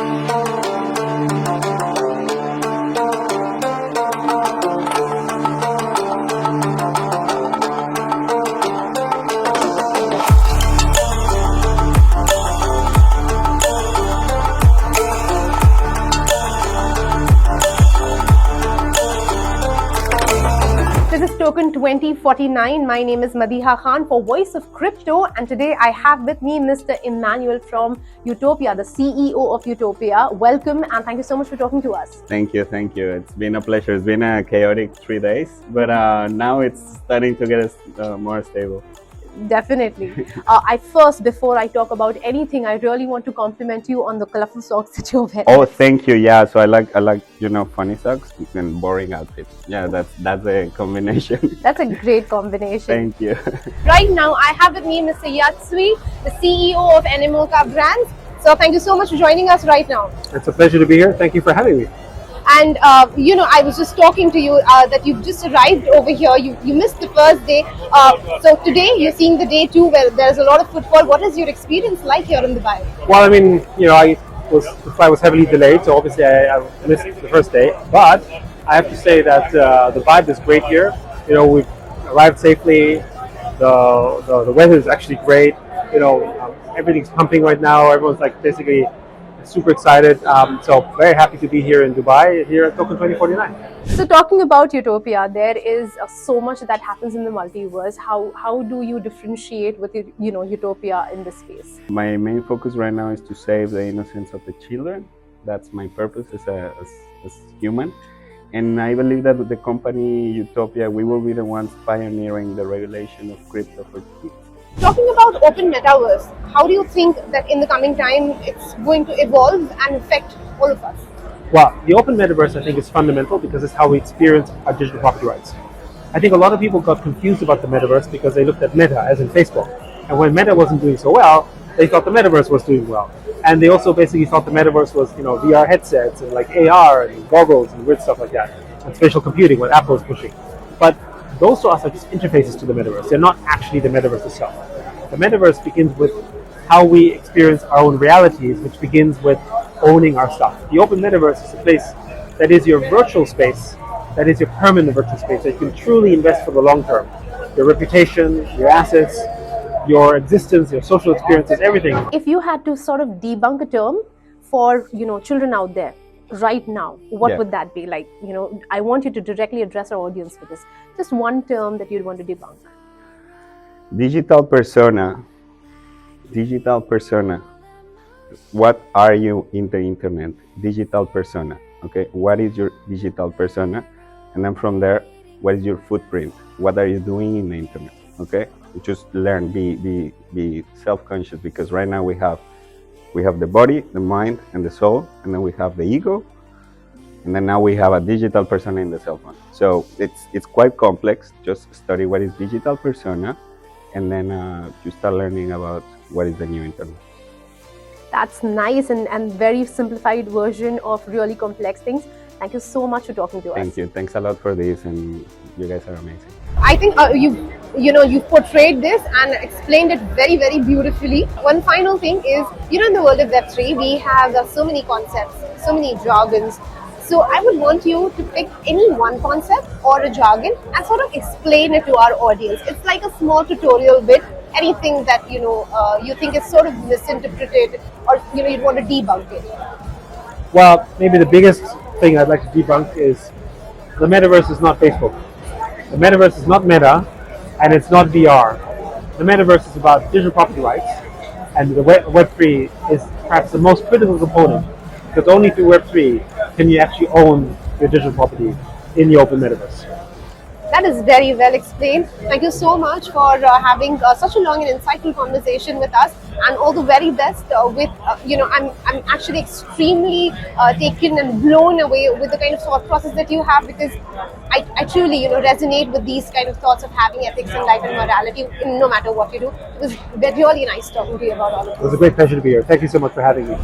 This is Token 2049. My name is Madiha Khan for Voice of Crypto, and today I have with me Mr. Emmanuel from U-Topia, the CEO of U-Topia. Welcome and thank you so much for talking to us. Thank you. It's been a pleasure. It's been a chaotic 3 days, but now it's starting to get more stable. Definitely. Before I talk about anything, I really want to compliment you on the colorful socks that you're wearing. Oh, thank you. Yeah, so I like funny socks and boring outfits. Yeah, that's a combination. That's a great combination. Thank you. Right now, I have with me Mr. Yat Siu, the CEO of Animoca Brands. So thank you so much for joining us right now. It's a pleasure to be here. Thank you for having me. And I was just talking to you that you've just arrived over here. You missed the first day. So today you're seeing the day two where there's a lot of footfall. What is your experience like here in Dubai? Well, I mean, the flight was heavily delayed, so obviously I missed the first day. But I have to say that the vibe is great here. We've arrived safely. The weather is actually great. Everything's pumping right now. Everyone's basically super excited. So very happy to be here in Dubai, here at Token 2049. So talking about U-Topia, there is so much that happens in the multiverse. How do you differentiate with U-Topia in this space? My main focus right now is to save the innocence of the children. That's my purpose as human. And I believe that with the company U-Topia, we will be the ones pioneering the regulation of crypto for kids. Talking about open metaverse, how do you think that in the coming time it's going to evolve and affect all of us? Well, the open metaverse I think is fundamental because it's how we experience our digital property rights. I think a lot of people got confused about the metaverse because they looked at Meta, as in Facebook. And when Meta wasn't doing so well, they thought the metaverse was doing well. And they also basically thought the metaverse was, VR headsets and AR and goggles and weird stuff like that. And spatial computing, what Apple is pushing. But those to us are just interfaces to the metaverse. They're not actually the metaverse itself. The metaverse begins with how we experience our own realities, which begins with owning our stuff. The open metaverse is a place that is your virtual space, that is your permanent virtual space, that you can truly invest for the long term. Your reputation, your assets, your existence, your social experiences, everything. If you had to sort of debunk a term for children out there right now, what would that be? I want you to directly address our audience with this. Just one term that you'd want to debunk. Digital persona. What are you in the internet? Digital persona. Okay, what is your digital persona? And then from there, what is your footprint? What are you doing in the internet? Okay, just learn, be self-conscious, because right now we have the body, the mind, and the soul, and then we have the ego, and then now we have a digital persona in the cell phone. So it's quite complex. Just study what is digital persona, and then you start learning about what is the new internet. That's nice and very simplified version of really complex things. Thank you so much for talking to us. Thank you. Thanks a lot for this, and you guys are amazing. I think you've portrayed this and explained it very, very beautifully. One final thing is, in the world of Web3, we have so many concepts, so many jargons. So I would want you to pick any one concept or a jargon and sort of explain it to our audience. It's like a small tutorial bit, anything that you think is sort of misinterpreted or you'd want to debunk it. Well, maybe the biggest thing I'd like to debunk is the metaverse is not Facebook. The metaverse is not Meta, and it's not VR. The metaverse is about digital property rights, and the Web3 is perhaps the most critical component, because only through Web3 can you actually own your digital property in the open metaverse. That is very well explained. Thank you so much for having such a long and insightful conversation with us, and all the very best I'm actually extremely taken and blown away with the kind of thought process that you have, because I truly resonate with these kind of thoughts of having ethics and life and morality no matter what you do. It was really nice talking to you about all of this. It was a great pleasure to be here. Thank you so much for having me.